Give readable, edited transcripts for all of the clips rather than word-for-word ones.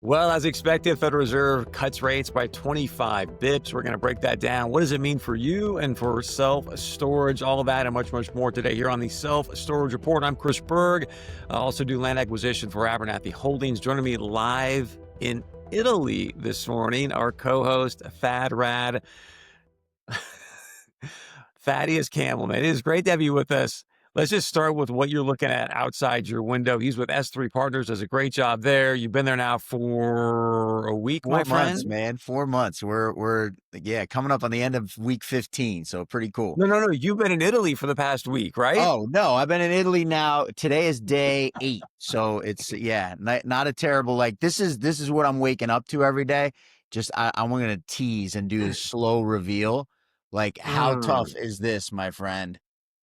Well, as expected, Federal Reserve cuts rates by 25 bips. We're going to break that down. What does it mean for you and for self-storage? All of that and much, much more today here on the Self-Storage Report. I'm Chris Berg. I also do land acquisition for Abernathy Holdings. Joining me live in Italy this morning, our co-host, Thaddeus Campbell. Man, it is great to have you with us. Let's just start with what you're looking at outside your window. He's with S3 Partners, does a great job there. You've been there now for a week, my 4 months, friend. man. 4 months. We're coming up on the end of week 15, so pretty cool. No. You've been in Italy for the past week, right? Oh no, I've been in Italy now. Today is day 8, so it's not a terrible this is what I'm waking up to every day. Just I'm gonna tease and do a slow reveal. Like, how tough Mm, is this, my friend?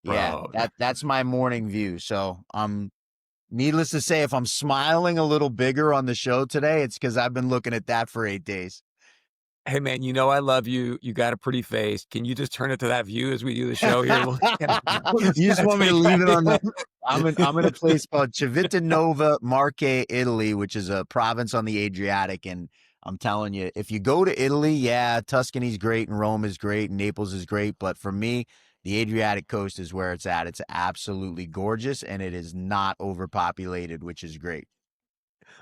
Yeah, bro. that's my morning view. So needless to say, if I'm smiling a little bigger on the show today, it's because I've been looking at that for 8 days. Hey, man, you know I love you. You got a pretty face. Can you just turn it to that view as we do the show here? We'll just You just kinda want me to take leave it on the that. I'm in a place called Civitanova Marche, Italy, which is a province on the Adriatic. And I'm telling you, if you go to Italy, yeah, Tuscany's great and Rome is great and Naples is great. But for me, the Adriatic coast is where it's at. It's absolutely gorgeous and it is not overpopulated, which is great.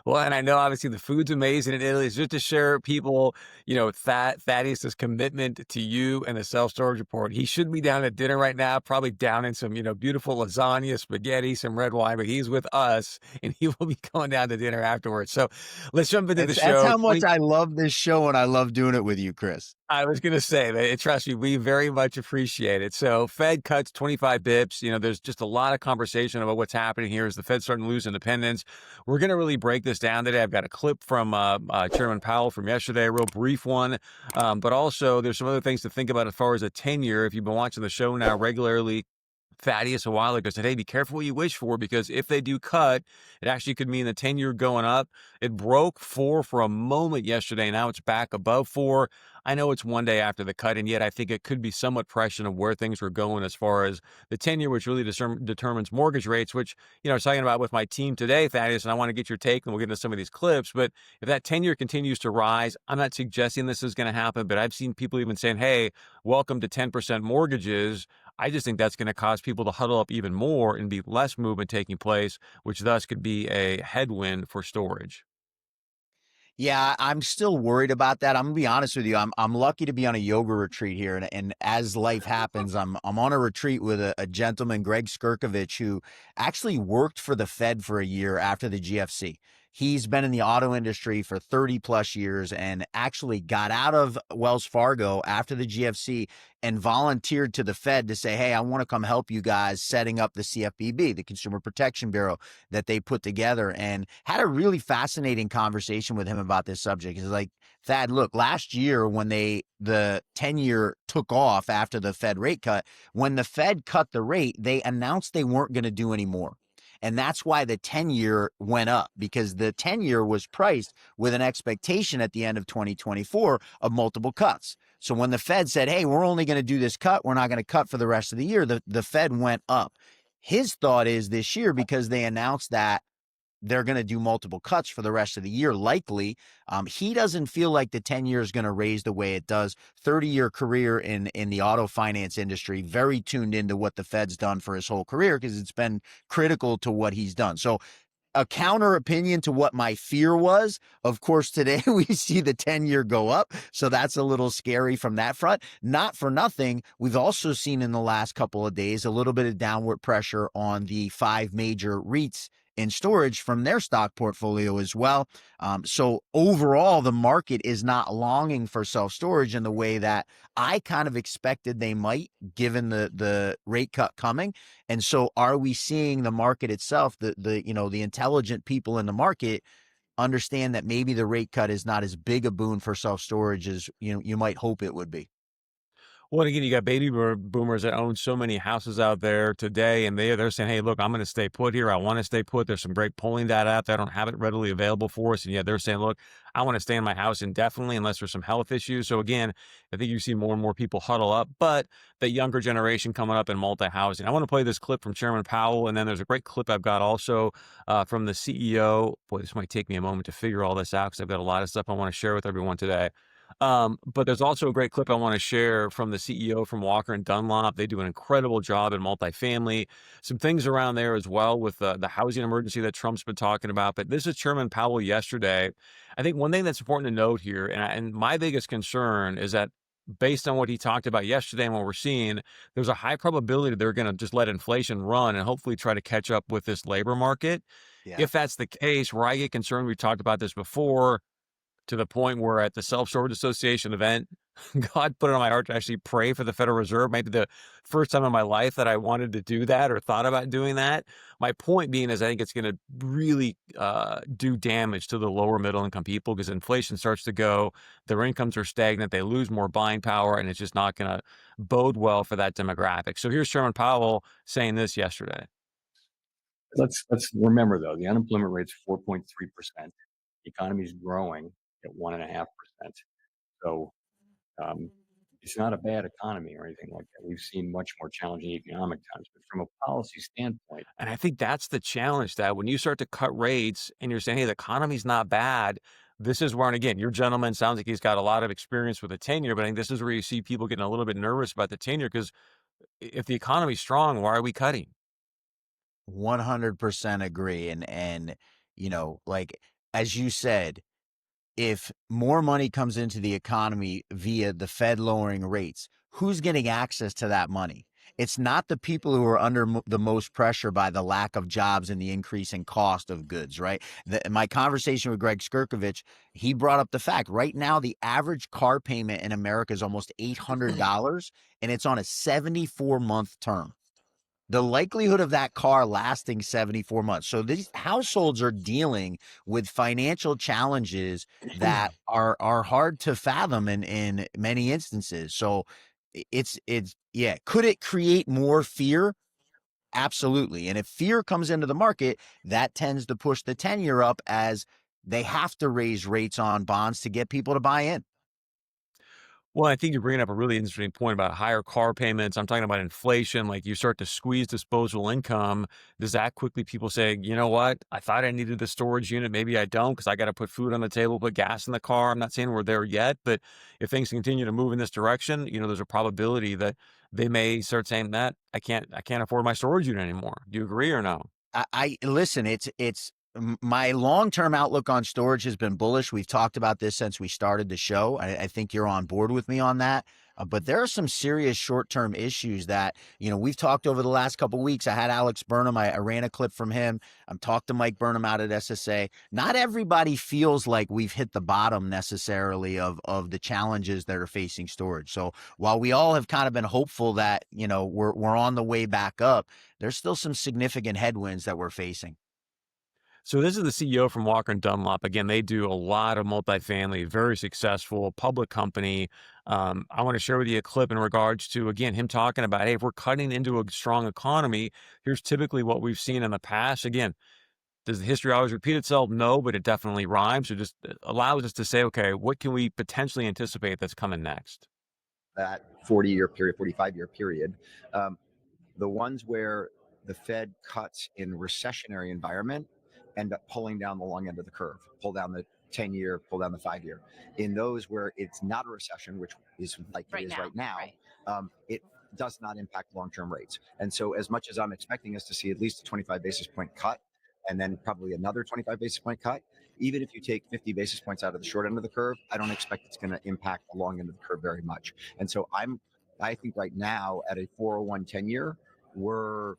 Well, and I know obviously the food's amazing in Italy. It's just to share people, Thaddeus' commitment to you and the self-storage report. He should be down at dinner right now, probably down in some, beautiful lasagna, spaghetti, some red wine, but he's with us and he will be going down to dinner afterwards. So let's jump into the That's show. how much I love this show and I love doing it with you, Chris. I was going to say that, trust me, we very much appreciate it. So Fed cuts 25 bips. There's just a lot of conversation about what's happening here as the Fed's starting to lose independence. We're going to really break this down today. I've got a clip from Chairman Powell from yesterday, a real brief one. But also there's some other things to think about as far as a 10-year. If you've been watching the show now regularly, Thaddeus a while ago said, hey, be careful what you wish for, because if they do cut, it actually could mean the 10-year going up. It broke 4 for a moment yesterday. Now it's back above 4. I know it's one day after the cut, and yet I think it could be somewhat prescient of where things were going as far as the 10-year, which really determines mortgage rates, which, I was talking about with my team today, Thaddeus, and I want to get your take, and we'll get into some of these clips. But if that 10-year continues to rise, I'm not suggesting this is going to happen, but I've seen people even saying, hey, welcome to 10% mortgages. I just think that's going to cause people to huddle up even more and be less movement taking place, which thus could be a headwind for storage. Yeah, I'm still worried about that. I'm gonna be honest with you. I'm lucky to be on a yoga retreat here, and as life happens, I'm on a retreat with a gentleman, Greg Skirkovich, who actually worked for the Fed for a year after the GFC. He's been in the auto industry for 30 plus years and actually got out of Wells Fargo after the GFC and volunteered to the Fed to say, hey, I want to come help you guys setting up the CFPB, the Consumer Protection Bureau that they put together, and had a really fascinating conversation with him about this subject. He's like, Thad, look, last year when the 10-year took off after the Fed rate cut, when the Fed cut the rate, they announced they weren't going to do any more. And that's why the 10-year went up, because the 10-year was priced with an expectation at the end of 2024 of multiple cuts. So when the Fed said, hey, we're only going to do this cut, we're not going to cut for the rest of the year, the Fed went up. His thought is this year, because they announced that they're going to do multiple cuts for the rest of the year, likely. He doesn't feel like the 10-year is going to raise the way it does. 30-year career in the auto finance industry, very tuned into what the Fed's done for his whole career because it's been critical to what he's done. So a counter opinion to what my fear was. Of course, today we see the 10-year go up. So that's a little scary from that front. Not for nothing, we've also seen in the last couple of days a little bit of downward pressure on the 5 major REITs in storage from their stock portfolio as well. So overall, the market is not longing for self-storage in the way that I kind of expected they might, given the rate cut coming. And so are we seeing the market itself, the intelligent people in the market understand that maybe the rate cut is not as big a boon for self-storage as you might hope it would be? Well, again, you got boomers that own so many houses out there today, and they're saying, "Hey, look, I'm going to stay put here. I want to stay put." There's some great polling data out there. I don't have it readily available for us, and yet they're saying, "Look, I want to stay in my house indefinitely unless there's some health issues." So again, I think you see more and more people huddle up, but the younger generation coming up in multi-housing. I want to play this clip from Chairman Powell, and then there's a great clip I've got also from the CEO. Boy, this might take me a moment to figure all this out because I've got a lot of stuff I want to share with everyone today. But there's also a great clip I want to share from the CEO from Walker and Dunlop. They do an incredible job in multifamily. Some things around there as well with the housing emergency that Trump's been talking about. But this is Chairman Powell yesterday. I think one thing that's important to note here, and my biggest concern is that based on what he talked about yesterday and what we're seeing, there's a high probability they're going to just let inflation run and hopefully try to catch up with this labor market. Yeah. If that's the case, where I get concerned, we've talked about this before, to the point where at the Self-Storage Association event, God put it on my heart to actually pray for the Federal Reserve. Maybe the first time in my life that I wanted to do that or thought about doing that. My point being is I think it's going to really do damage to the lower middle income people because inflation starts to go, their incomes are stagnant, they lose more buying power, and it's just not going to bode well for that demographic. So here's Chairman Powell saying this yesterday. Let's remember though, the unemployment rate's 4.3%. The economy is growing at 1.5%. So um, it's not a bad economy or anything like that. We've seen much more challenging economic times, but from a policy standpoint, And I think that's the challenge, that when you start to cut rates and you're saying, hey, the economy's not bad, this is where, and again, your gentleman sounds like he's got a lot of experience with a tenure, but I think this is where you see people getting a little bit nervous about the tenure because if the economy's strong, why are we cutting? 100% agree. And, like, as you said, if more money comes into the economy via the Fed lowering rates, who's getting access to that money? It's not the people who are under the most pressure by the lack of jobs and the increasing cost of goods, right? My conversation with Greg Skirkovich, he brought up the fact right now the average car payment in America is almost $800 and it's on a 74-month term. The likelihood of that car lasting 74 months. So these households are dealing with financial challenges that are hard to fathom in many instances. So it's yeah. Could it create more fear? Absolutely. And if fear comes into the market, that tends to push the 10-year up as they have to raise rates on bonds to get people to buy in. Well, I think you're bringing up a really interesting point about higher car payments. I'm talking about inflation. Like you start to squeeze disposable income. Does that quickly people say, you know what? I thought I needed the storage unit. Maybe I don't because I got to put food on the table, put gas in the car. I'm not saying we're there yet, but if things continue to move in this direction, there's a probability that they may start saying that I can't afford my storage unit anymore. Do you agree or no? I listen, it's my long-term outlook on storage has been bullish. We've talked about this since we started the show. I think you're on board with me on that. But there are some serious short-term issues that, we've talked over the last couple of weeks. I had Alex Burnham. I ran a clip from him. I'm talked to Mike Burnham out at SSA. Not everybody feels like we've hit the bottom necessarily of the challenges that are facing storage. So while we all have kind of been hopeful that, we're on the way back up, there's still some significant headwinds that we're facing. So this is the CEO from Walker and Dunlop. Again, they do a lot of multifamily, very successful public company. I want to share with you a clip in regards to, again, him talking about, hey, if we're cutting into a strong economy, here's typically what we've seen in the past. Again, does the history always repeat itself? No, but it definitely rhymes. So just allows us to say, okay, what can we potentially anticipate that's coming next? That 40-year period, 45-year period, the ones where the Fed cuts in recessionary environment end up pulling down the long end of the curve, pull down the 10-year, pull down the 5-year. In those where it's not a recession, which is like it is right now, it does not impact long-term rates. And so as much as I'm expecting us to see at least a 25 basis point cut, and then probably another 25 basis point cut, even if you take 50 basis points out of the short end of the curve, I don't expect it's going to impact the long end of the curve very much. And so I think right now at a 401 10-year, we're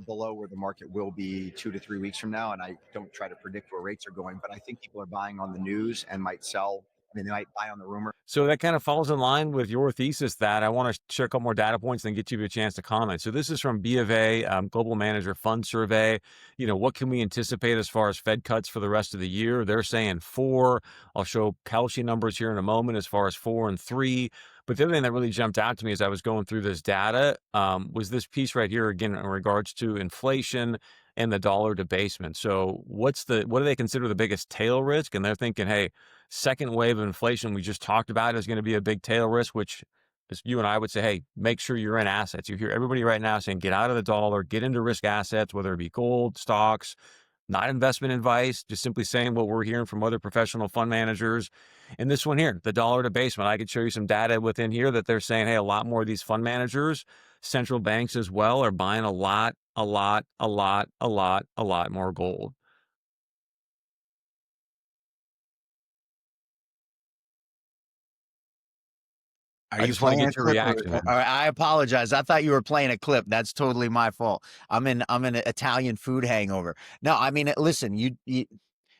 below where the market will be 2 to 3 weeks from now. And I don't try to predict where rates are going, but I think people are buying on the news and might sell. I mean, they might buy on the rumor. So that kind of falls in line with your thesis that I want to share a couple more data points and get you a chance to comment. So this is from B of A, Global Manager Fund Survey. What can we anticipate as far as Fed cuts for the rest of the year? They're saying 4. I'll show Kalshi numbers here in a moment as far as 4 and 3. But the other thing that really jumped out to me as I was going through this data was this piece right here again in regards to inflation and the dollar debasement. So what do they consider the biggest tail risk? And they're thinking, hey, second wave of inflation we just talked about is going to be a big tail risk, which is you and I would say, hey, make sure you're in assets. You hear everybody right now saying get out of the dollar, get into risk assets, whether it be gold, stocks, not investment advice, just simply saying what we're hearing from other professional fund managers. And this one here, the dollar debasement, I could show you some data within here that they're saying, hey, a lot more of these fund managers, central banks as well, are buying a lot more gold. Are I you just want to playing a get your clip reaction, man. I apologize. I thought you were playing a clip. That's totally my fault. I'm in an Italian food hangover. No, I mean, listen, you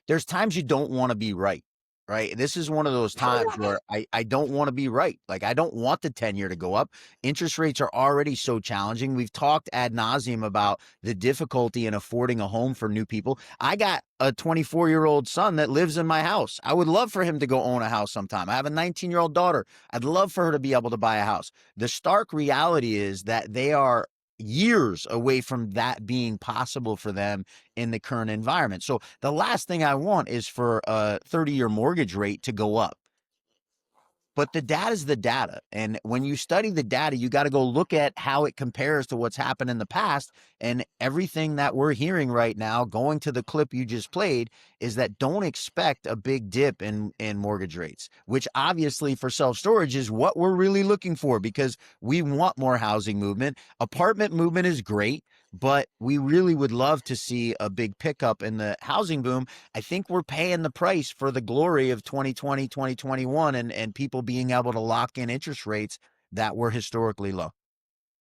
there's times you don't want to be right. Right. This is one of those times where I don't want to be right. Like, I don't want the 10-year to go up. Interest rates are already so challenging. We've talked ad nauseum about the difficulty in affording a home for new people. I got a 24-year-old son that lives in my house. I would love for him to go own a house sometime. I have a 19-year-old daughter. I'd love for her to be able to buy a house. The stark reality is that they are years away from that being possible for them in the current environment. So the last thing I want is for a 30-year mortgage rate to go up. But the data is the data. And when you study the data, you got to go look at how it compares to what's happened in the past. And everything that we're hearing right now, going to the clip you just played, is that don't expect a big dip in mortgage rates, which obviously for self-storage is what we're really looking for, because we want more housing movement. Apartment movement is great, but we really would love to see a big pickup in the housing boom. I think we're paying the price for the glory of 2020, 2021, and people being able to lock in interest rates that were historically low.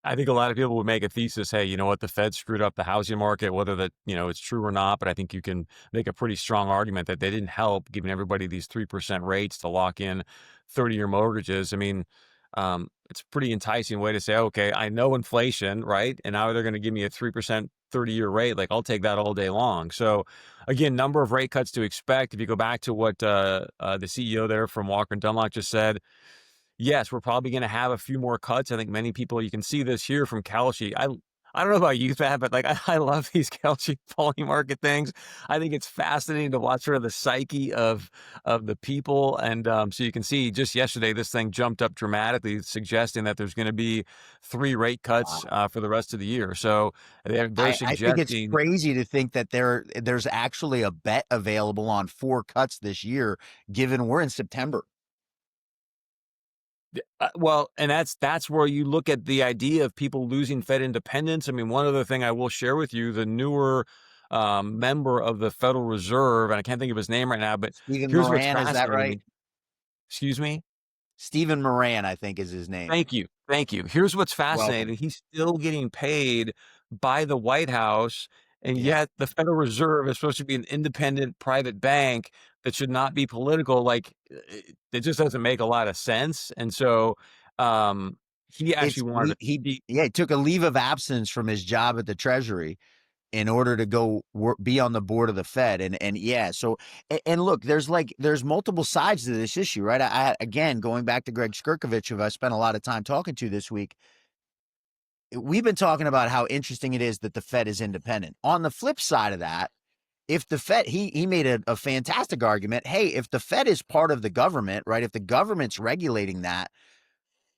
I think a lot of people would make a thesis, hey, you know what, the Fed screwed up the housing market, whether that, it's true or not. But I think you can make a pretty strong argument that they didn't help giving everybody these 3% rates to lock in 30-year mortgages. I mean, it's a pretty enticing way to say, okay, I know inflation, right? And now they're going to give me a 3% 30-year rate. Like, I'll take that all day long. So again, number of rate cuts to expect. If you go back to what the CEO there from Walker and Dunlop just said, yes, we're probably going to have a few more cuts. I think many people, you can see this here from Kalshi. I don't know about you, Thad, but like I love these Kalshi poly market things. I think it's fascinating to watch sort of the psyche of the people. And so you can see just yesterday, this thing jumped up dramatically, suggesting that there's going to be 3 rate cuts for the rest of the year. So they're I think it's suggesting. crazy to think that there's actually a bet available on 4 cuts this year, given we're in September. Well, and that's where you look at the idea of people losing Fed independence. I mean, one other thing I will share with you, the newer member of the Federal Reserve, and I can't think of his name right now, but Stephen here's what's Moran, is that fascinating to right? me. Excuse me? Stephen Moran, I think, is his name. Thank you. Thank you. Here's what's Welcome. fascinating. He's still getting paid by the White House, and Yeah. yet the Federal Reserve is supposed to be an independent private bank that should not be political. Like, it just doesn't make a lot of sense. And so he actually It's wanted to be. he took a leave of absence from his job at the Treasury in order to go be on the board of the Fed. And yeah, so, and look, there's multiple sides to this issue, right? Again, going back to Greg Skirkovich, who I spent a lot of time talking to this week, we've been talking about how interesting it is that the Fed is independent. On the flip side of that, if the Fed, he made a fantastic argument. Hey, if the Fed is part of the government, right? If the government's regulating that,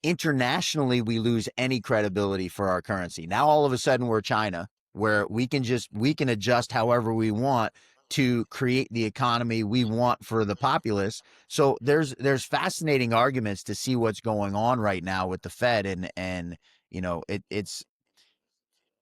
internationally, we lose any credibility for our currency. Now, all of a sudden, we're China, where we can adjust however we want to create the economy we want for the populace. So there's fascinating arguments to see what's going on right now with the Fed, and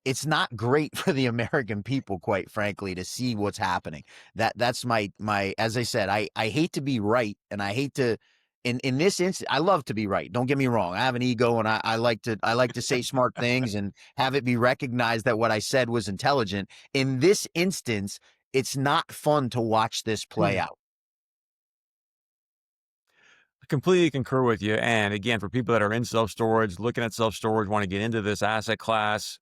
it's not great for the American people, quite frankly, to see what's happening. That's my as I said, I hate to be right, and I hate to in this instance, I love to be right. Don't get me wrong. I have an ego, and I like to say smart things and have it be recognized that what I said was intelligent. In this instance, it's not fun to watch this play out. I completely concur with you. And again, for people that are in self-storage, looking at self-storage, want to get into this asset class,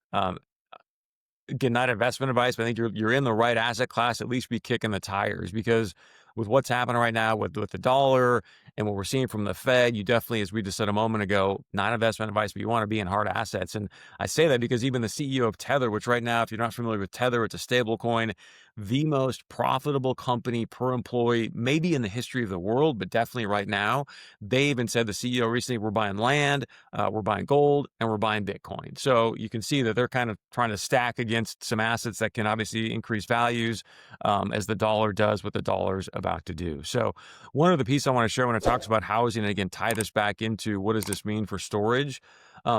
again, not investment advice, but I think you're in the right asset class, at least be kicking the tires, because with what's happening right now with the dollar and what we're seeing from the Fed, you definitely, as we just said a moment ago, not investment advice, but you want to be in hard assets. And I say that because even the CEO of Tether, which right now, if you're not familiar with Tether, it's a stable coin, the most profitable company per employee, maybe in the history of the world, but definitely right now. They even said, the CEO recently, we're buying land, we're buying gold, and we're buying Bitcoin. So you can see that they're kind of trying to stack against some assets that can obviously increase values as the dollar does what the dollar's about to do. So one of the pieces I want to share when it talks about housing, and again, tie this back into what does this mean for storage?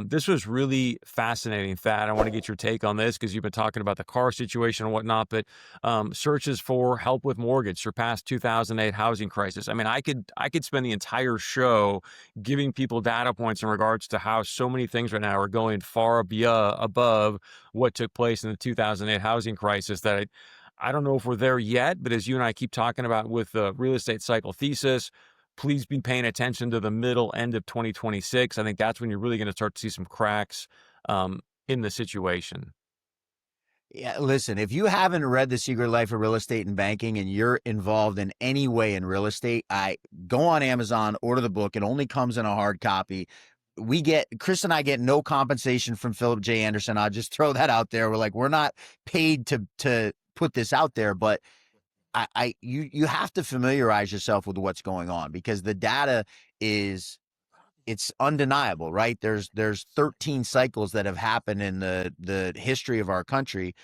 This was really fascinating, Thad. I want to get your take on this because you've been talking about the car situation and whatnot, but searches for help with mortgage surpassed 2008 housing crisis. I mean, I could spend the entire show giving people data points in regards to how so many things right now are going far above what took place in the 2008 housing crisis that I don't know if we're there yet, but as you and I keep talking about with the real estate cycle thesis, please be paying attention to the middle end of 2026. I think that's when you're really going to start to see some cracks in the situation. Yeah, listen, if you haven't read The Secret Life of Real Estate and Banking and you're involved in any way in real estate, I go on Amazon, order the book. It only comes in a hard copy. Chris and I get no compensation from Philip J. Anderson. I'll just throw that out there. We're not paid to put this out there, but you have to familiarize yourself with what's going on because the data it's undeniable, right? There's 13 cycles that have happened in the history of our country.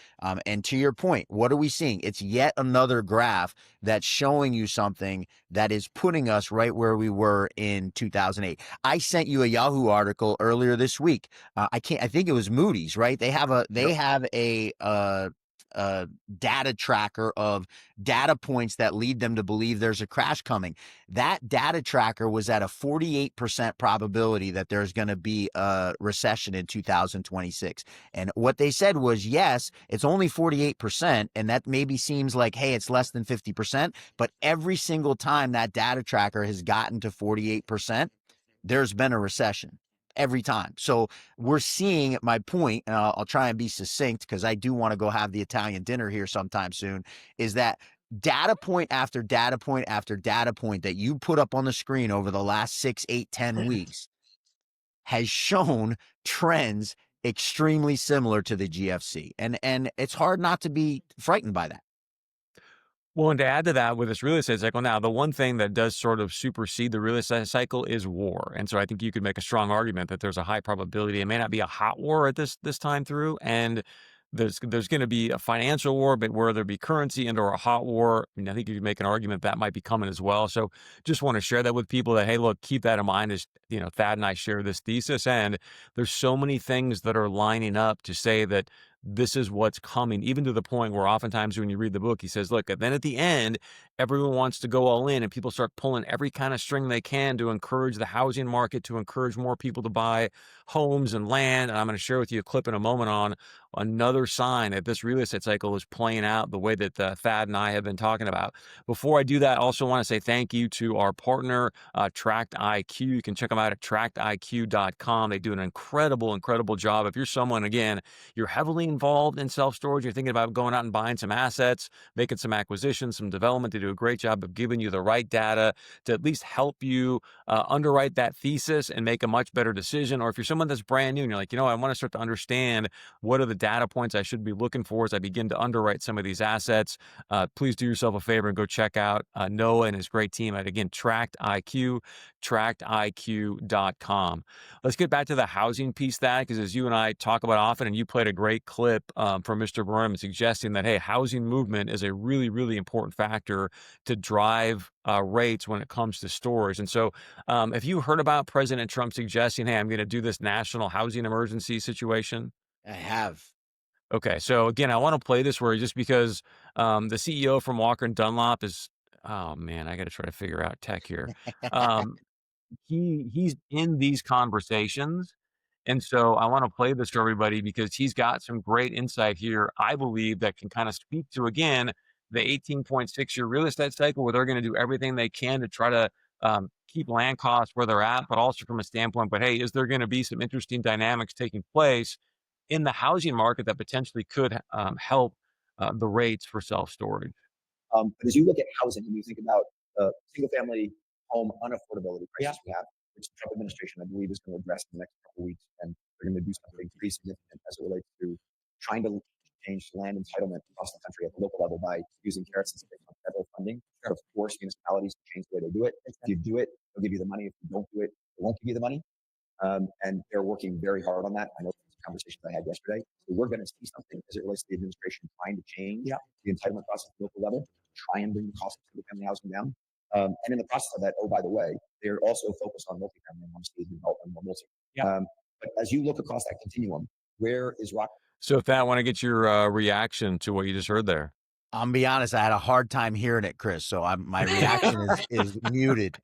And to your point, what are we seeing? It's yet another graph that's showing you something that is putting us right where we were in 2008. I sent you a Yahoo article earlier this week. I think it was Moody's, right? They have a data tracker of data points that lead them to believe there's a crash coming. That data tracker was at a 48% probability that there's going to be a recession in 2026. And what they said was, yes, it's only 48%. And that maybe seems like, hey, it's less than 50%. But every single time that data tracker has gotten to 48%, there's been a recession. Every time. So we're seeing my point, and I'll try and be succinct because I do want to go have the Italian dinner here sometime soon, is that data point after data point after data point that you put up on the screen over the last 6, 8, 10 weeks has shown trends extremely similar to the GFC. And it's hard not to be frightened by that. Well, and to add to that, with this real estate cycle now, the one thing that does sort of supersede the real estate cycle is war. And so I think you could make a strong argument that there's a high probability it may not be a hot war at this time through, and there's going to be a financial war, but where there be currency and or a hot war, I mean, I think you could make an argument that might be coming as well. So just want to share that with people that, hey, look, keep that in mind as, Thad and I share this thesis. And there's so many things that are lining up to say that this is what's coming, even to the point where oftentimes when you read the book, he says, look, and then at the end, everyone wants to go all in and people start pulling every kind of string they can to encourage the housing market, to encourage more people to buy homes and land. And I'm going to share with you a clip in a moment on another sign that this real estate cycle is playing out the way that Thad and I have been talking about. Before I do that, I also want to say thank you to our partner, Tract IQ. You can check them out at tractiq.com. They do an incredible job. If you're someone, again, you're heavily involved in self-storage, you're thinking about going out and buying some assets, making some acquisitions, some development, they do a great job of giving you the right data to at least help you underwrite that thesis and make a much better decision. Or if you're someone that's brand new and you're like, I want to start to understand what are the data points I should be looking for as I begin to underwrite some of these assets, please do yourself a favor and go check out Noah and his great team at, again, Tract IQ, tractiq.com. Let's get back to the housing piece, that because as you and I talk about often, and you played a great clip from Mr. Burnham suggesting that, hey, housing movement is a really important factor to drive rates when it comes to storage. And so have you heard about President Trump suggesting, hey, I'm going to do this national housing emergency situation? I have. Okay, so again, I want to play this where just because the CEO from Walker and Dunlop is, oh man, I got to try to figure out tech here. He's in these conversations. And so I want to play this for everybody because he's got some great insight here, I believe, that can kind of speak to, again, the 18.6-year real estate cycle where they're going to do everything they can to try to keep land costs where they're at, but also from a standpoint, but hey, is there going to be some interesting dynamics taking place in the housing market that potentially could help the rates for self-storage? But as you look at housing and you think about single family home unaffordability crisis we have, which the Trump administration, I believe, is going to address in the next couple of weeks, and they're going to do something pretty significant as it relates to trying to change land entitlement across the country at the local level by using carrots and sticks on federal funding to force municipalities to change the way they do it. If you do it, they'll give you the money. If you don't do it, they won't give you the money. And they're working very hard on that. I know from conversations I had yesterday. So we're going to see something as it relates to the administration trying to change the entitlement process at the local level, try and bring the cost of single-family housing down. And in the process of that, oh, by the way, they're also focused on multifamily and want to see the development more multi. But as you look across that continuum, where is Rock? So, Thad, I want to get your reaction to what you just heard there. I'm be honest, I had a hard time hearing it, Chris. So my reaction is muted.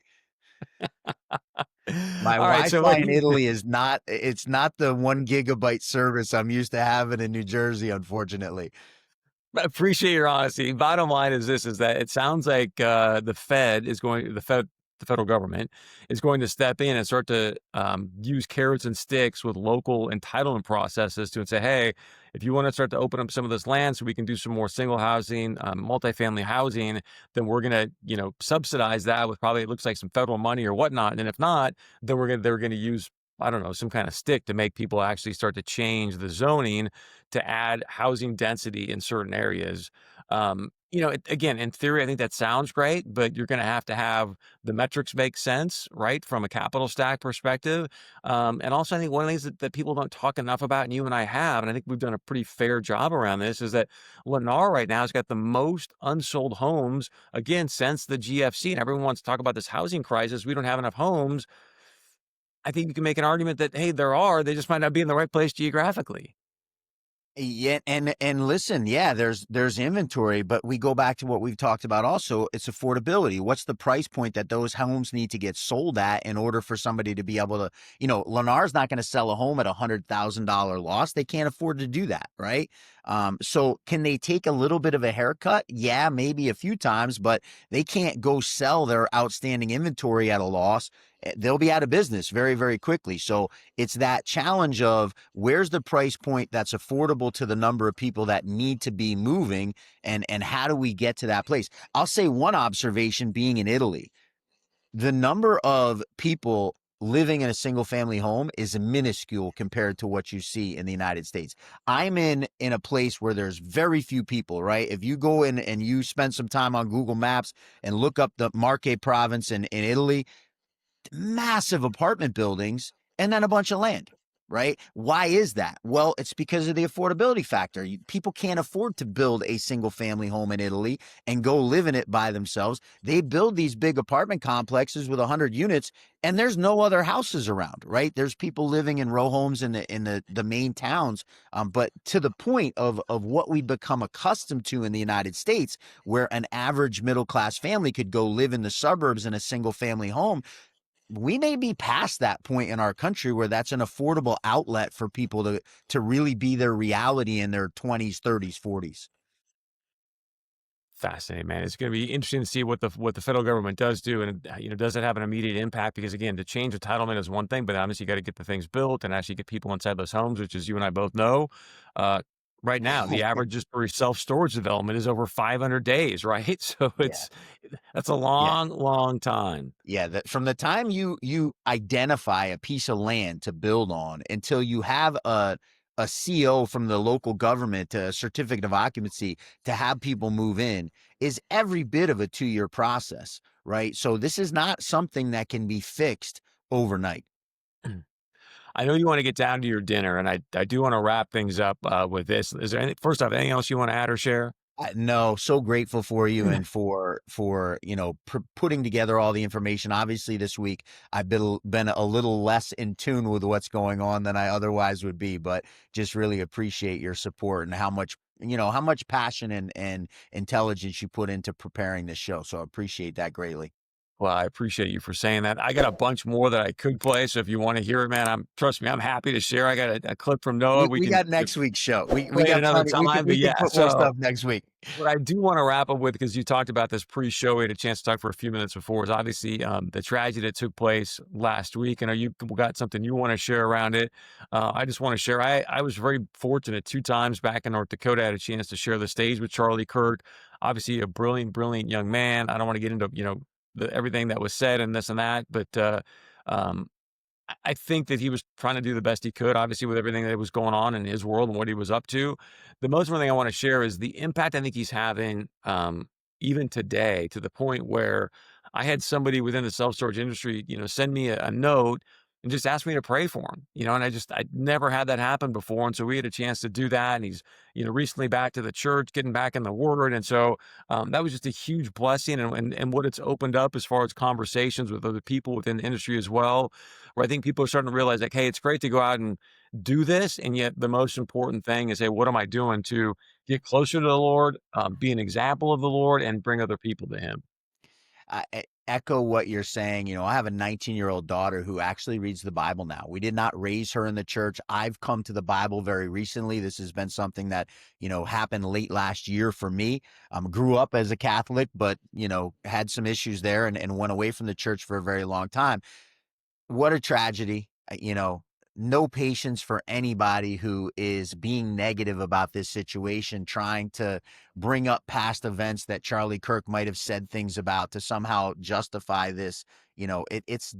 My All right, Wi-Fi in Italy is not. It's not the 1 gigabyte service I'm used to having in New Jersey, unfortunately. I appreciate your honesty. Bottom line is this: is that it sounds like the federal government is going to step in and start to use carrots and sticks with local entitlement processes to say, hey, if you want to start to open up some of this land so we can do some more single housing, multifamily housing, then we're going to, subsidize that with probably, it looks like, some federal money or whatnot. And if not, then they're going to use, I don't know, some kind of stick to make people actually start to change the zoning to add housing density in certain areas. Again, in theory, I think that sounds great, but you're going to have the metrics make sense, right, from a capital stack perspective. And also, I think one of the things that people don't talk enough about, and you and I have, and I think we've done a pretty fair job around this, is that Lennar right now has got the most unsold homes, again, since the GFC. And everyone wants to talk about this housing crisis. We don't have enough homes. I think you can make an argument that, hey, they just might not be in the right place geographically. Yeah, and listen, there's inventory, but we go back to what we've talked about also, it's affordability. What's the price point that those homes need to get sold at in order for somebody to be able to, Lennar's not going to sell a home at $100,000 loss. They can't afford to do that, right? So can they take a little bit of a haircut? Yeah, maybe a few times, but they can't go sell their outstanding inventory at a loss. They'll be out of business very, very quickly. So it's that challenge of where's the price point that's affordable to the number of people that need to be moving, and how do we get to that place? I'll say one observation being in Italy, the number of people living in a single family home is minuscule compared to what you see in the United States. I'm in a place where there's very few people, right? If you go in and you spend some time on Google Maps and look up the Marche province in Italy, massive apartment buildings and then a bunch of land, right? Why is that? Well, it's because of the affordability factor. People can't afford to build a single family home in Italy and go live in it by themselves. They build these big apartment complexes with 100 units and there's no other houses around, right? There's people living in row homes in the main towns. But to the point of what we become accustomed to in the United States, where an average middle-class family could go live in the suburbs in a single family home, we may be past that point in our country where that's an affordable outlet for people to really be their reality in their 20s, 30s, 40s. Fascinating, man. It's going to be interesting to see what the federal government does do, and does it have an immediate impact? Because again, to change entitlement is one thing, but obviously you got to get the things built and actually get people inside those homes, which, as you and I both know, right now the average just for self-storage development is over 500 days, right? So that's a long time. Yeah, from the time you identify a piece of land to build on until you have a CO from the local government, a certificate of occupancy to have people move in, is every bit of a 2-year process, right? So this is not something that can be fixed overnight. I know you want to get down to your dinner, and I do want to wrap things up with this. Is there first off, anything else you want to add or share? No, so grateful for you and for putting together all the information. Obviously, this week I've been a little less in tune with what's going on than I otherwise would be, but just really appreciate your support and how much passion and intelligence you put into preparing this show. So I appreciate that greatly. Well, I appreciate you for saying that. I got a bunch more that I could play, so if you want to hear it, man, trust me, I'm happy to share. I got a clip from Noah. We got next week's show. We got another time, we can put more stuff next week. What I do want to wrap up with, because you talked about this pre-show, we had a chance to talk for a few minutes before, is obviously the tragedy that took place last week. And you got something you want to share around it. I just want to share. I was very fortunate 2 times back in North Dakota. I had a chance to share the stage with Charlie Kirk. obviously a brilliant, brilliant young man. I don't want to get into, everything that was said and this and that, but um, I think that he was trying to do the best he could, obviously, with everything that was going on in his world and what he was up to. The most important thing I want to share is the impact I think he's having, even today, to the point where I had somebody within the self-storage industry, send me a note and just ask me to pray for him, and I'd never had that happen before. And so we had a chance to do that. And he's, recently back to the church, getting back in the word. And so that was just a huge blessing, and what it's opened up as far as conversations with other people within the industry as well, where I think people are starting to realize, like, hey, it's great to go out and do this. And yet the most important thing is, hey, what am I doing to get closer to the Lord, be an example of the Lord, and bring other people to him? I echo what you're saying. I have a 19-year-old daughter who actually reads the Bible now. We did not raise her in the church. I've come to the Bible very recently. This has been something that, happened late last year for me. Grew up as a Catholic, but, had some issues there and went away from the church for a very long time. What a tragedy. No patience for anybody who is being negative about this situation, trying to bring up past events that Charlie Kirk might have said things about to somehow justify this. It's,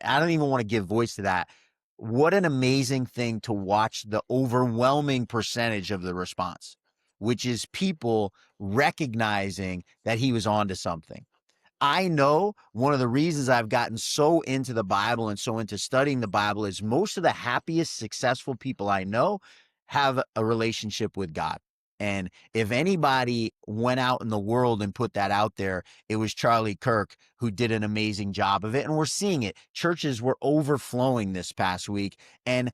I don't even want to give voice to that. What an amazing thing to watch the overwhelming percentage of the response, which is people recognizing that he was onto something. I know one of the reasons I've gotten so into the Bible and so into studying the Bible is most of the happiest, successful people I know have a relationship with God. And if anybody went out in the world and put that out there, it was Charlie Kirk, who did an amazing job of it. And we're seeing it. Churches were overflowing this past week. And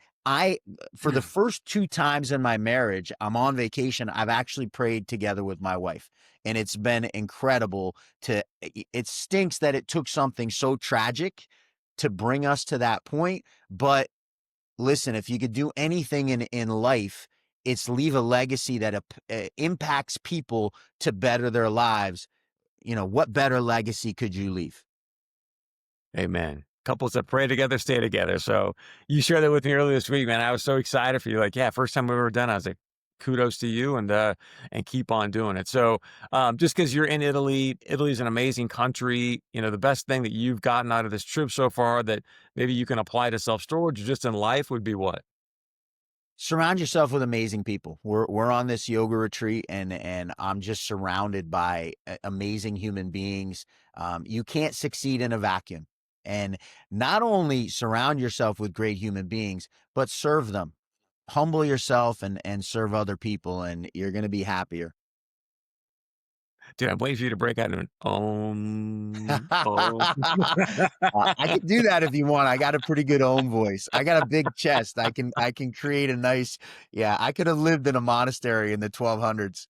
for the first 2 times in my marriage, I'm on vacation, I've actually prayed together with my wife. And it's been incredible it stinks that it took something so tragic to bring us to that point. But listen, if you could do anything in life, it's leave a legacy that impacts people to better their lives. What better legacy could you leave? Amen. Couples that pray together stay together. So you shared that with me earlier this week, man. I was so excited for you. Like, yeah, first time we were done, I was like, kudos to you, and keep on doing it. So just because you're in Italy, Italy's an amazing country. The best thing that you've gotten out of this trip so far that maybe you can apply to self-storage or just in life would be what? Surround yourself with amazing people. We're on this yoga retreat, and I'm just surrounded by amazing human beings. You can't succeed in a vacuum. And not only surround yourself with great human beings, but serve them. Humble yourself and serve other people, and you're going to be happier. Dude, I'm waiting for you to break out in an I can do that if you want. I got a pretty good own voice. I got a big chest. I can create a nice. Yeah, I could have lived in a monastery in the 1200s.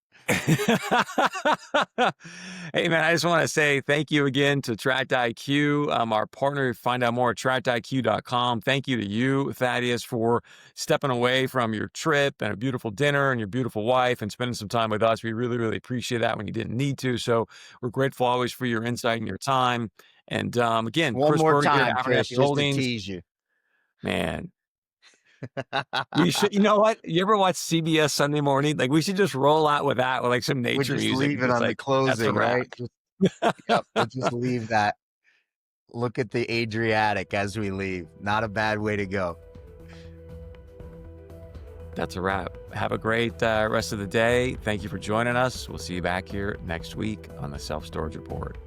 Hey, man, I just want to say thank you again to Tract IQ, our partner. Find out more at tractiq.com. Thank you to you, Thaddeus, for stepping away from your trip and a beautiful dinner and your beautiful wife and spending some time with us. We really, really appreciate that when you didn't need to. So we're grateful always for your insight and your time. And again, One Chris more Berg here time, at Chris, Abernathy just to Holdings. tease you. Man, we should, you know what? You ever watch CBS Sunday Morning? Like, we should just roll out with that, with like some We'll nature just music. leave it Just on the like, that's a closing, wrap. right? Yep, we'll just leave that. Look at the Adriatic as we leave. Not a bad way to go. That's a wrap. Have a great rest of the day. Thank you for joining us. We'll see you back here next week on the Self Storage Report.